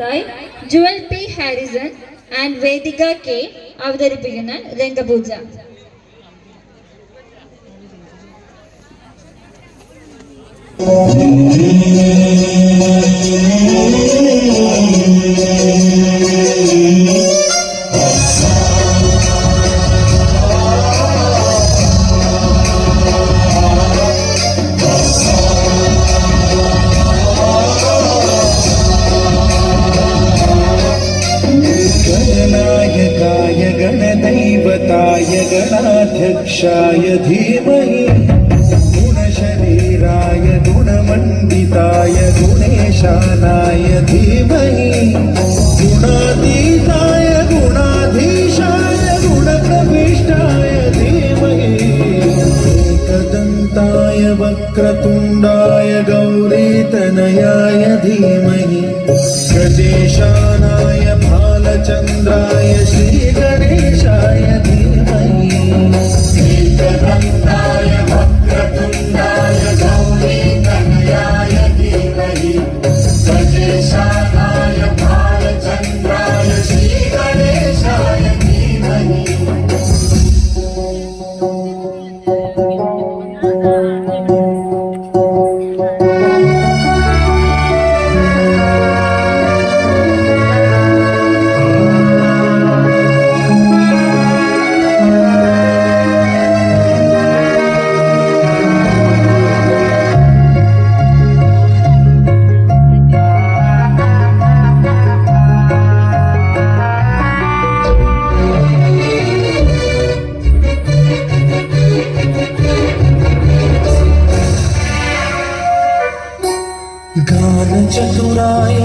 by Jewel P. Harrison and Vedika K. അവതരിപ്പിക്കുന്ന രംഗപൂജ. गणनायकाय गणदैवताय गणाध्यक्षाय धीमहि गुणशरीराय गुणमण्डिताय गुणेशानाय धीमहि गुणातीताय गुणाधीशाय गुणप्रविष्टाय धीमहि एकदन्ताय वक्रतुण्डाय गौरीतनयाय धीमहि गजेशानाय चंद्राय श्री गणेशाय धीमहि एकदन्ताय वक्रतुण्डाय गौरीतनयाय धीमहि गजेशानाय भालचन्द्राय श्री गणेशाय धीमहि. गानचतुराय